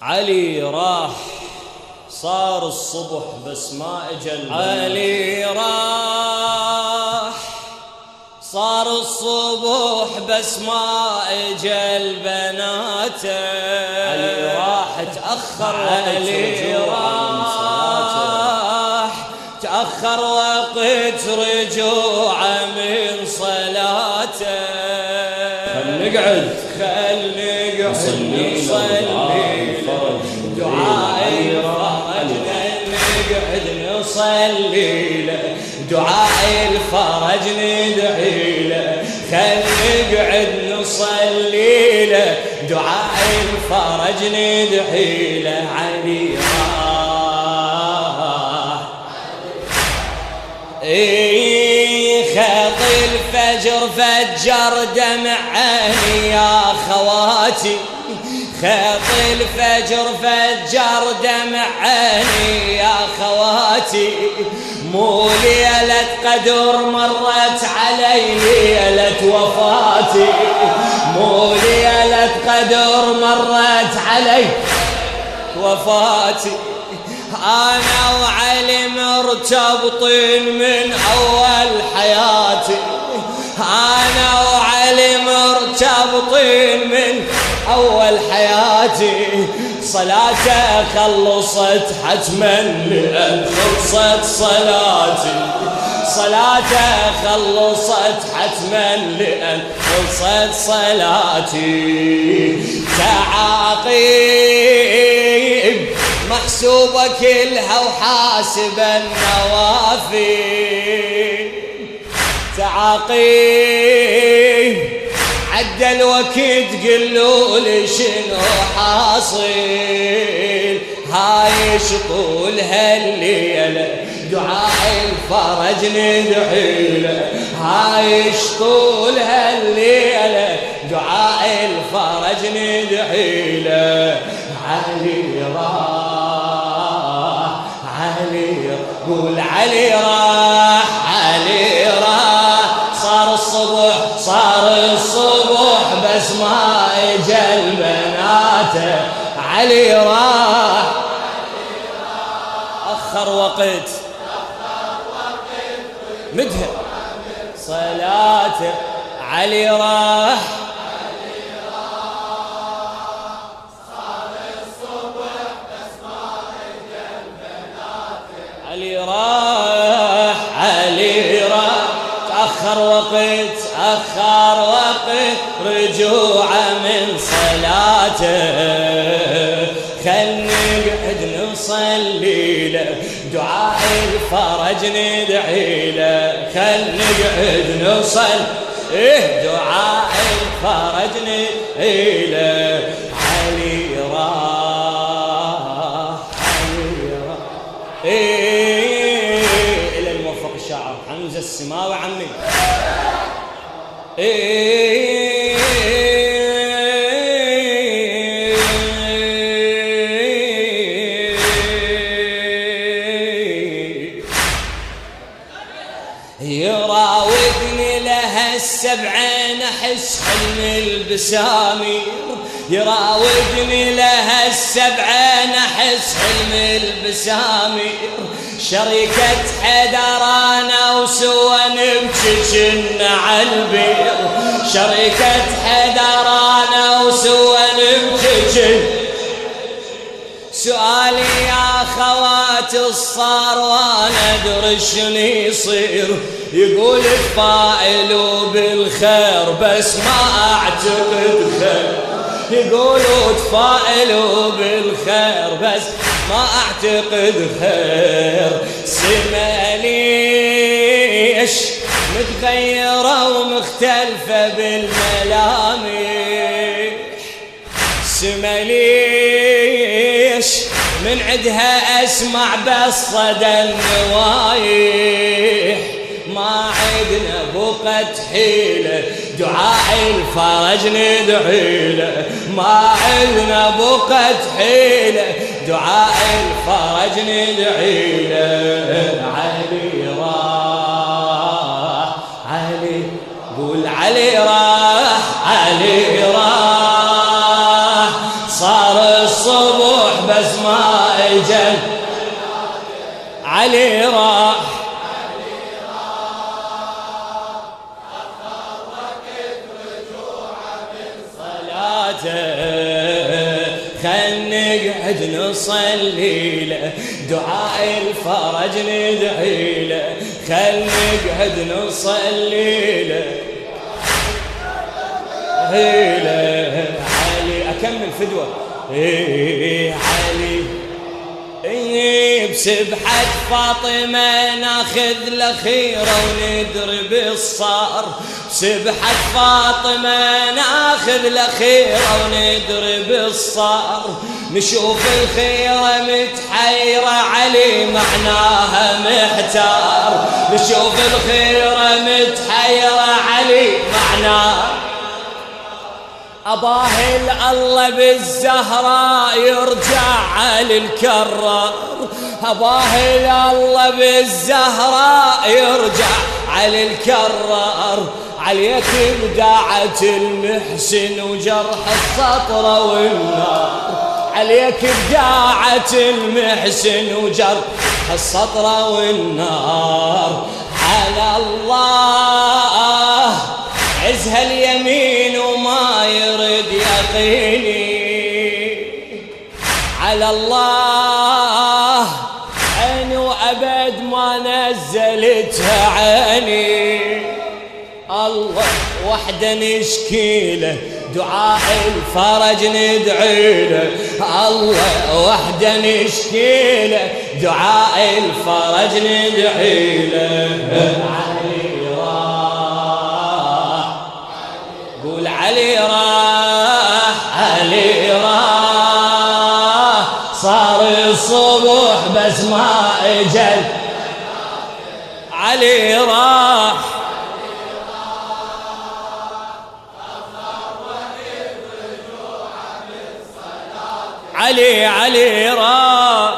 علي راح صار الصبح بس ما اجل. علي راح صار الصبح بس ما اجل بناته. علي راح تأخر علي راح تأخر وقت رجوعه من صلاته. خل نقعد نصلي دعاء الفرج. نقعد نصلي له دعاء الفرج ندعي له. خل نقعد نصلي له دعاء الفرج ندعي له. علي راح خط الفجر فجر دمع عيني يا خواتي. خط الفجر فجر دمع عيني يا خواتي. مو ليلة قدر مرت علي ليلة وفاتي. مو ليلة قدر مرت علي وفاتي. أنا وعلي مرتبطين من أول حياتي. أنا وعلي مرتبطين من أول حياتي. صلاته خلصت حتما لأن خلصت صلاتي. صلاته خلصت حتما لأن خلصت صلاتي. تعاقيب محسوبة كلها وحاسب النوافل. تعاقيب عدى الوقت قلوا لي شنو حاصل. هاي شطول هالليلة دعاء الفرج ندعي له. هاي شطول هالليلة دعاء الفرج ندعي له. علي راح علي قول علي راح. علي راح صار الصبح بس ما اجل بناته. علي راح أخر وقت مدهر صلاته. علي راح صار الصبح بس ما اجل بناته. علي راح علي راح تأخر وقت رجوعه من صلاته. خل نقعد نصلي له دعاء الفرج ندعي له. خل نقعد نصلي دعاء الفرج ندعي له. علي راح إلى الموفق الشاعر حمزة السماوي عمي. يراودني لها السبعين أحس حلم البسامير. يراودني لها السبعين أحس حلم البسامير. شركة حدرانا وسوى نبكي كنا عالبير. شركة حدرانا وسوى نبكي. سؤالي يا خوات الصار وانا ادري شنو يصير. يقول تفائلوا بالخير بس ما اعتقد خير. يقولوا تفائلوا بالخير بس ما اعتقد خير. سما ليش متغيرة ومختلفة بالملامح. سما ليش من عدها اسمع بس صدى النوايح. ما عدنا بقت حيلة دعاء الفرج ندعي له. ما عدنا بقت حيلة دعاء الفرج ندعي له. علي راح علي قول علي راح. علي راح صار الصبح نقعد نصلي له دعاء الفرج ندعي له خل نقعد نصلي له علي أكمل فدوة علي بسبحة فاطمة ناخذ الأخيرة وندرب الصار بسبحة فاطمة ناخذ الأخيرة وندرب الصار نشوف الخيرة متحيرة علي معناها محتار نشوف الخيرة متحيرة علي معناها أباهل الله بالزهراء يرجع على الكرار أباهل الله بالزهراء يرجع على الكرار عليك بداعة المحسن وجرح السطرة والنار عليك بداعة المحسن وجرح السطرة والنار على الله عزها اليمين وما يرد يقيني على الله عيني وأبد ما نزلتها عيني الله وحده نشكي له دعاء الفرج ندعي له الله وحده نشكي له دعاء الفرج ندعي له علي راح علي راح صار الصبح بس ما اجل علي راح علي راح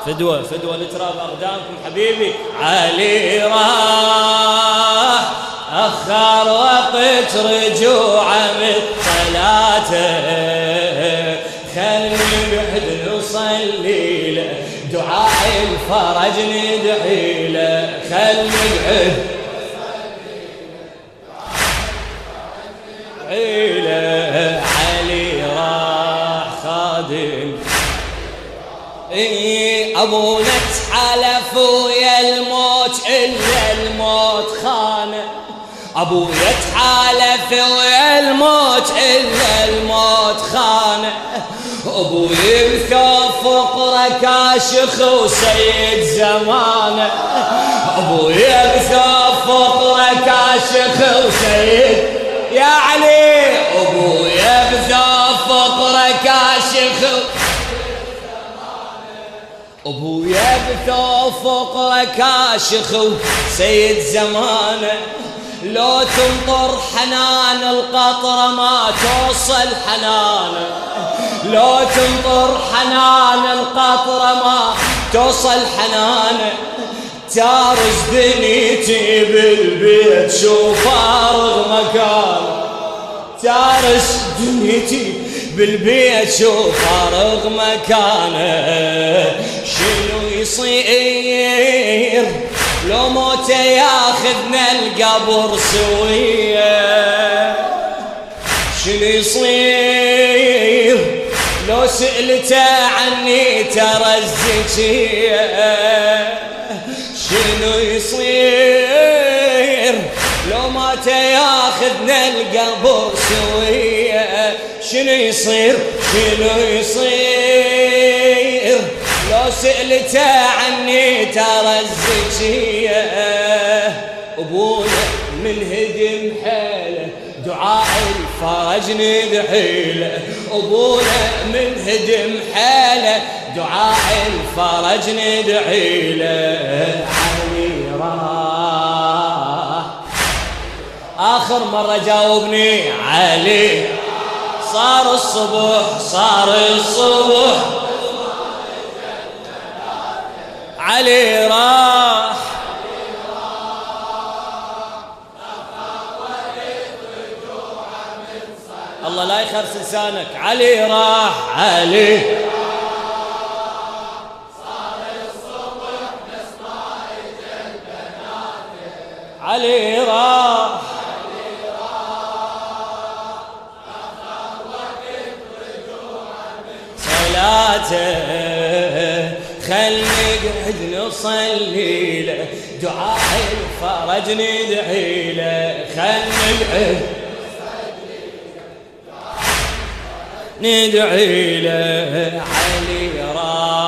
فدوة لتراب أقدامكم حبيبي علي راح أخر وقت رجوعه من صلاته خلني نقعد نصلي له دعاء الفرج ندعي له خلني نقعد ندعي له علي راح خادم أبونا تحالف ويا الموت إلا الموت خانه أبويا تحالف ويا الموت إلا الموت خانه أبوي بثوب فقره كاشخ وسيد زمانه أبويا بثوب فقره كاشخ وسيد يا علي أبويا بثوب فقره كاشخ أبويا بثوب فقره كاشخ وسيد زمانه لو تنطر حنان القطرة ما توصل حنانه لو تنطر حنان القطرة ما توصل حنانه تارز دنيتي بالبيت شوف فارغ مكانه تارس دنيتي بالبيت شوف فارغ مكانه شنو يصير لو موته ياخذنا القبر سويه شنو يصير لو سألته عني ترى الزكية شنو يصير لو مات ياخذنا القبر سويه شنو يصير لو سألته عني ترى الزكية أبونا من هدم حيله دعاء الفرج ندعي له أبونا من هدم حيله دعاء الفرج ندعي له علي راح آخر مرة جاوبني علي صار الصبح علي راح الله لا يخرس لسانك علي راح علي صار الصبح نسمع البنات علي راح بناته خل نقعد نصلي له دعاء الفرج ندعي له خل نقعد ندعي له علي راح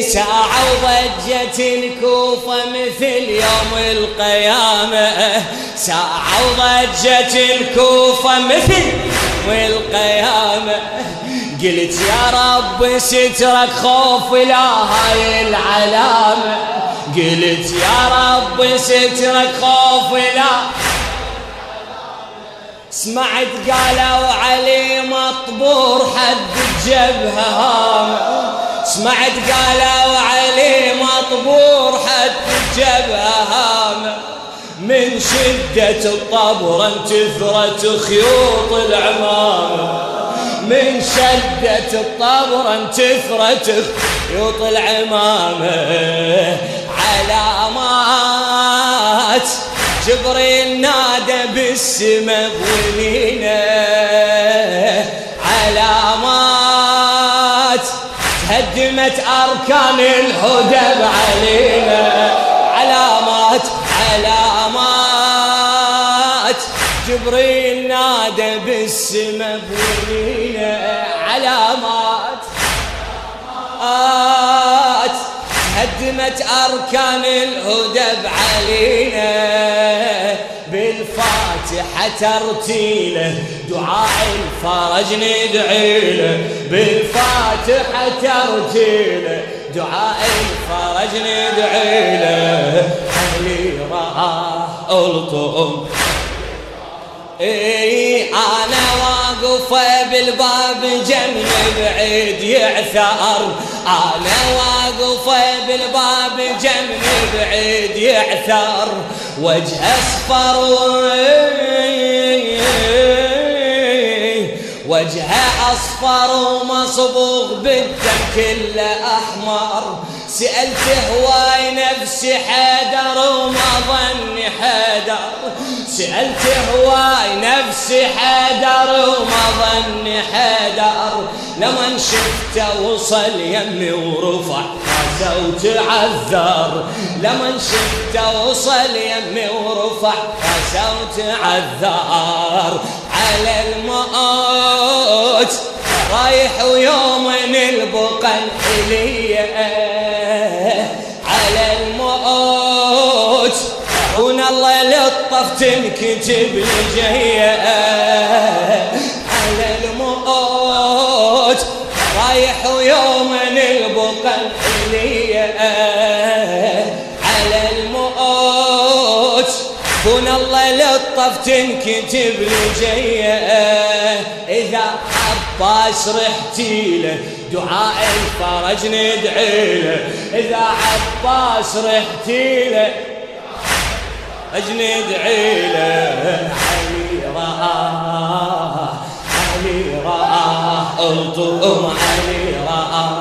ساعة وضجت الكوفة مثل يوم القيامة ساعة وضجت الكوفة مثل يوم القيامة قلت يا رب سترك خوف لا هاي العلامة قلت يا رب سترك خوف لا سمعت قالوا علي مطبور حد الجبهة هامة سمعت قالوا علي مطبور حد الجبهة هامة من شدة الطبر انتثرت خيوط العمامة من شدة الطبر انتثرت خيوط العمامة علامات جبريل نادى بالسما بولينا علامات هدمت أركان الهدى علينا علامات جبريل نادى بالسما بولينا علامات هدمت أركان الهدى علينا بالفاتحة ترتيله دعاء الفرج ندعيله بالفاتحة ترتيله دعاء الفرج ندعيله أهلي راح ألطم أنا واقفة بالباب جنب بعيد يعثر أنا واقفة بالباب جنب بعيد يعثر وجه أصفر وجهه أصفر ومصبوغ بالدم كله أحمر سألت هواي نفسي حيدر وما ظني حيدر سألت هواي نفسي حيدر وما ظني حيدر لمن شفته وصل يمي ورفع راسه وتعذر لمن شفته وصل يمي ورفع راسه وتعذر على الموت رايح ويوم البقى الحلية على الموت هون الله لطف تنكتب لجيه على الموت رايح ويوم البقى الحلية على الموت هون الله لطف تنكتب لجيه إذا عباس رحتي له دعاء الفرج ندعيله إذا عباس رحتي له ندعيله علي راه الطم علي راه